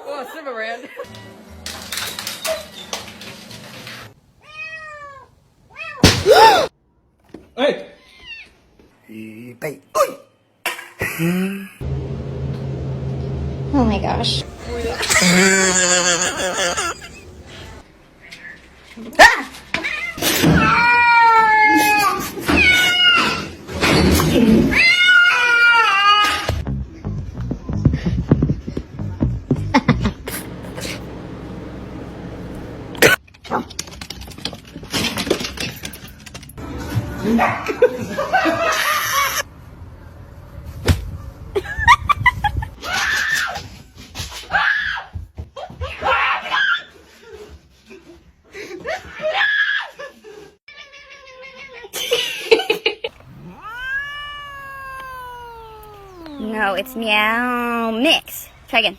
Oh, Simba ran. Hey! Oh my gosh. No, it's meow mix. Try again.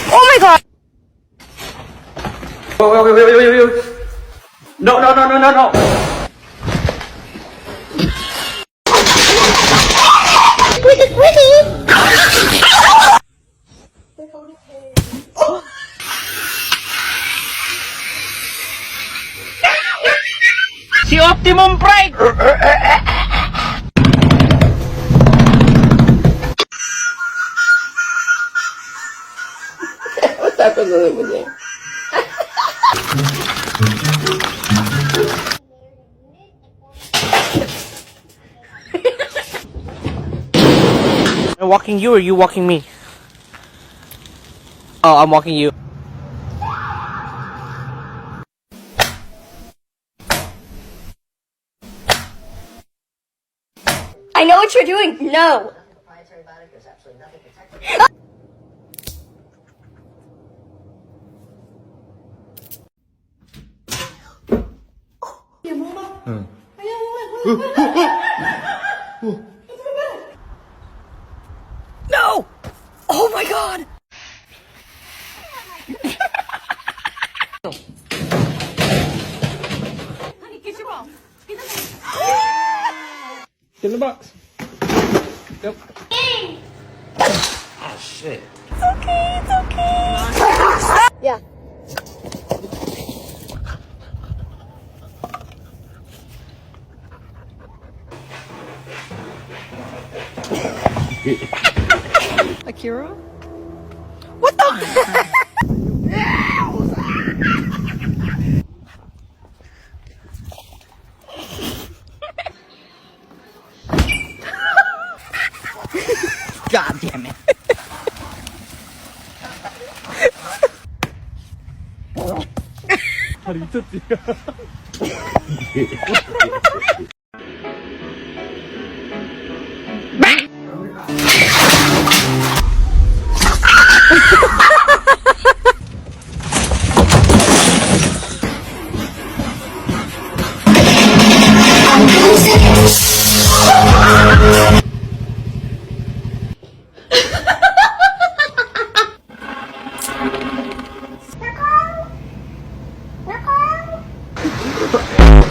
Oh my god! Wait. No. With Squiddy! Si Optimum Prime! I'm walking you or you walking me? Oh, I'm walking you. I know what you're doing. No. No! Oh my god! Honey, get your ball. Get the ball. Get in the box. Yep. Oh shit. It's okay. Yeah. Akira? What the? God damn it.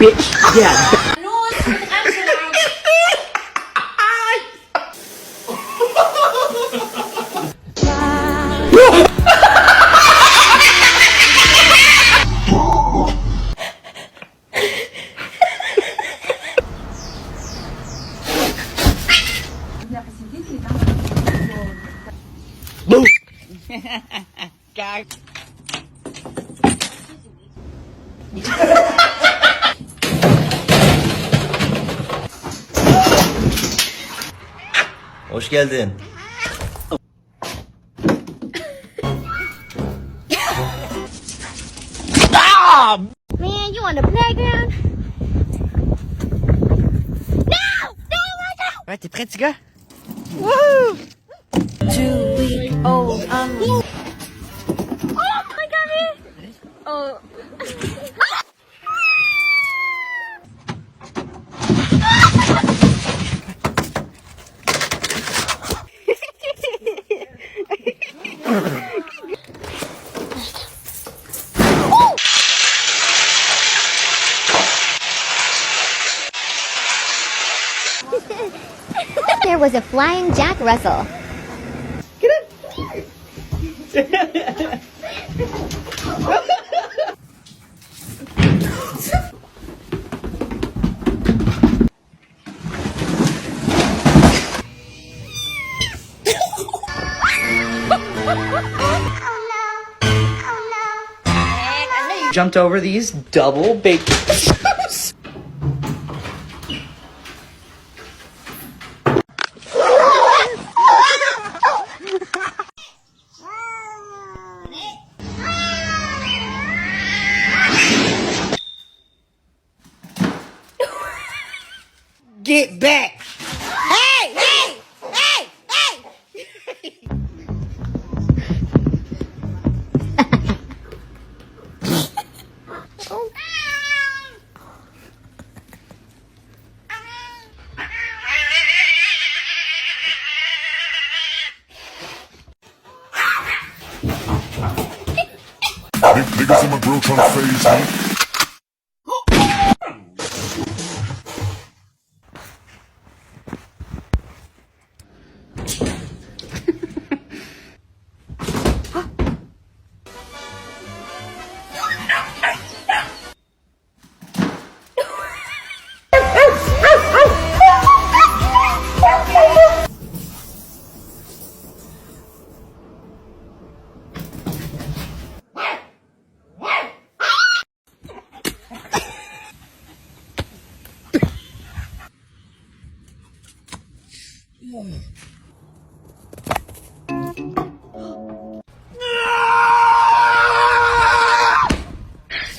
Bitch, yeah. Boo! Gag. Hoş geldin. Man, you on the playground? No! Ouais, t'es prêt, petit gars? Woohoo! 2-week-old, Oh my god! Oh. was a flying Jack Russell. Jumped over these double baked potatoes. Get back! Hey! Hey! Hey! Hey! Niggas in my grill tryna phase me.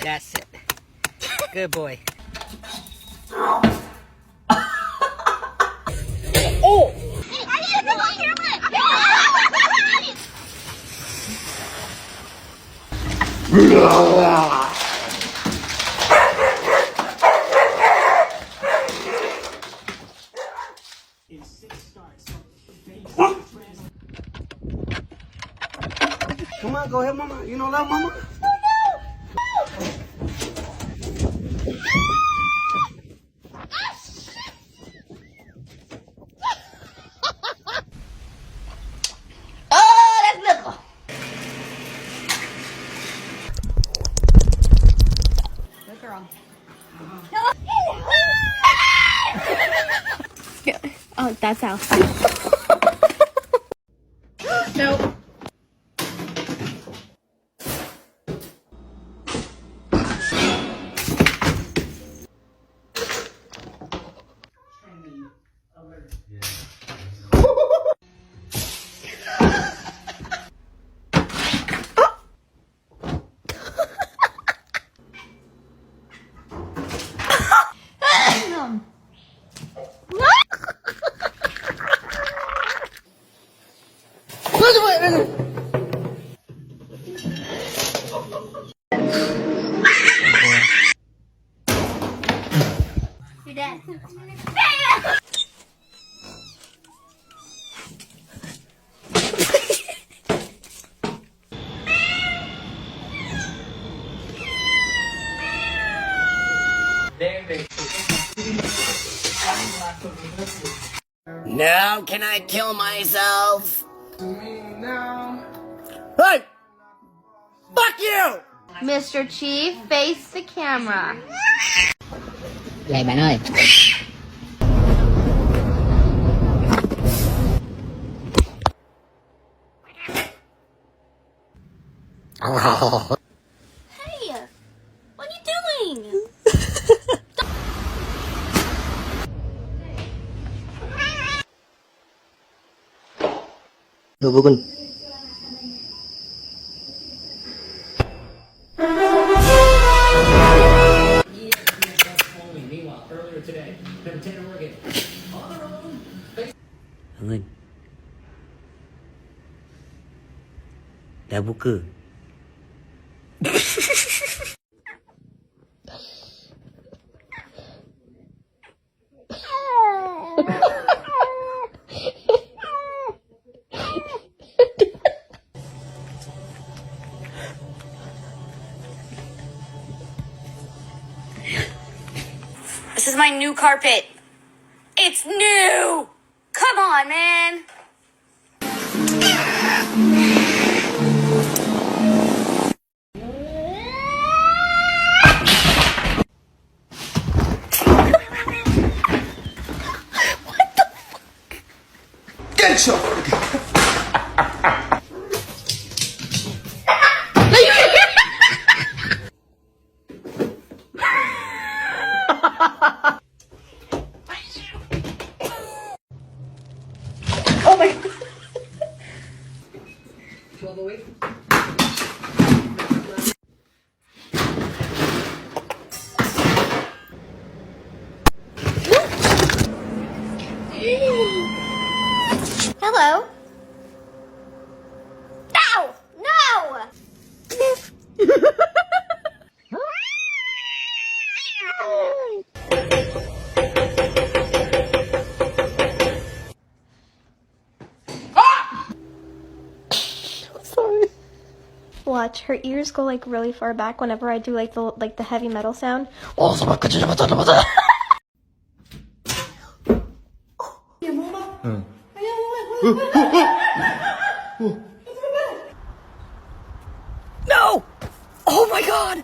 That's it. Good boy. Come on, go ahead, mama. You know that, mama? Good girl. Oh, that's how. Nope. You're dead. Now can I kill myself? Hey! Fuck you! Mr. Chief, face the camera. Vậy bạn ơi. Hey, what are you doing? Đồ vô cùng. Hưng đã vô cử. This is my new carpet. It's new! Come Come on, man. Get your. Oh my god. Hello. No! No! Sorry. Watch, her ears go like really far back whenever I do like the heavy metal sound. No! Oh my god!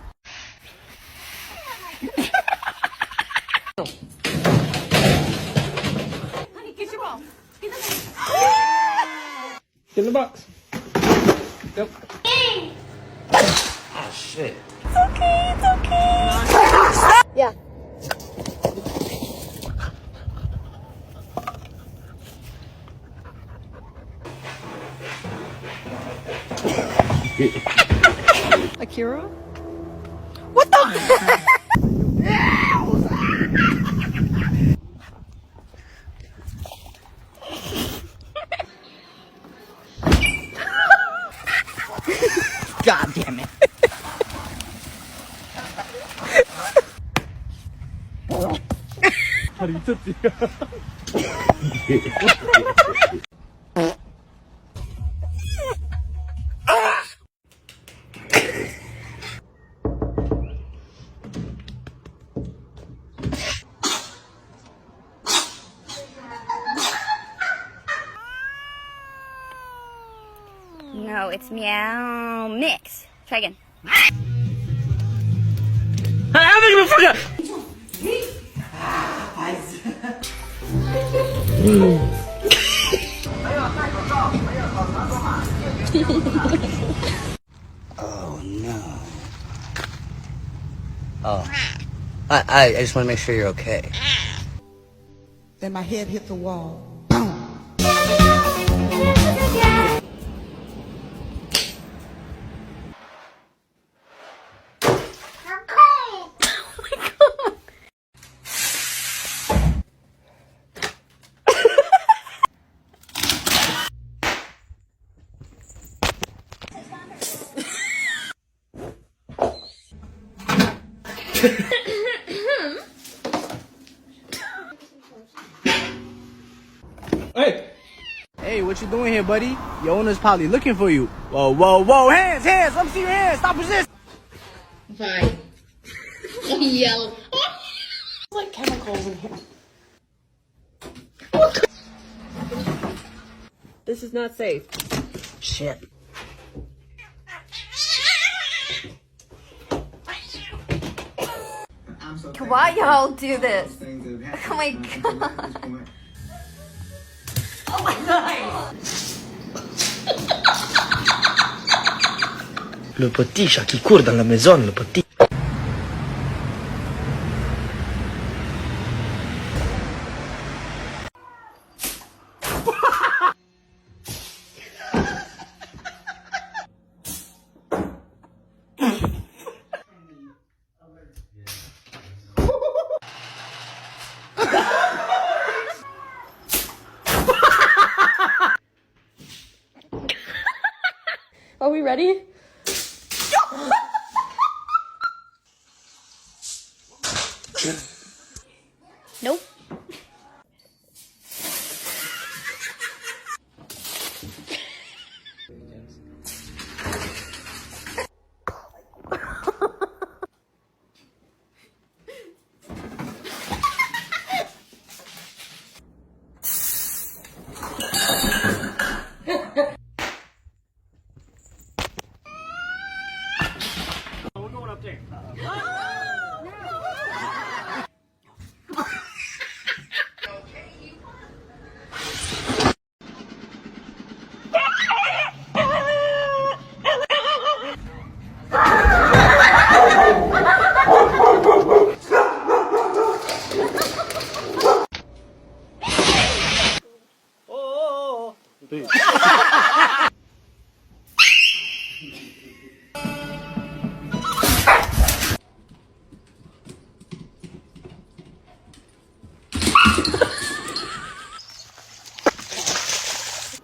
Honey, get your ball. Get the Get in the box. Yep. Oh shit. It's okay, it's okay. Yeah. Akira? What the? God damn it. No, it's meow mix. Try again. Oh no. Oh. I just want to make sure you're okay. Then my head hit the wall. Hey. Hey, what you doing here, buddy? Your owner's probably looking for you. Whoa, whoa, whoa. Hands, hands. Let me see your hands. Stop resisting. Fine. Yell. Like chemicals in here. This is not safe. Shit. Why y'all do this? Oh my god. Le petit chat qui court dans la maison, le petit. Are we ready? Nope.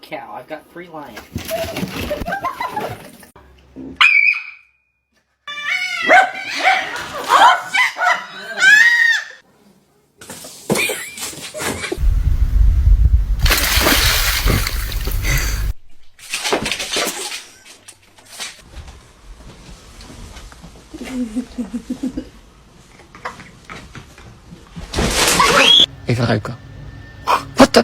Cow, I've got 3 lions. 이사 갈까? 왔다.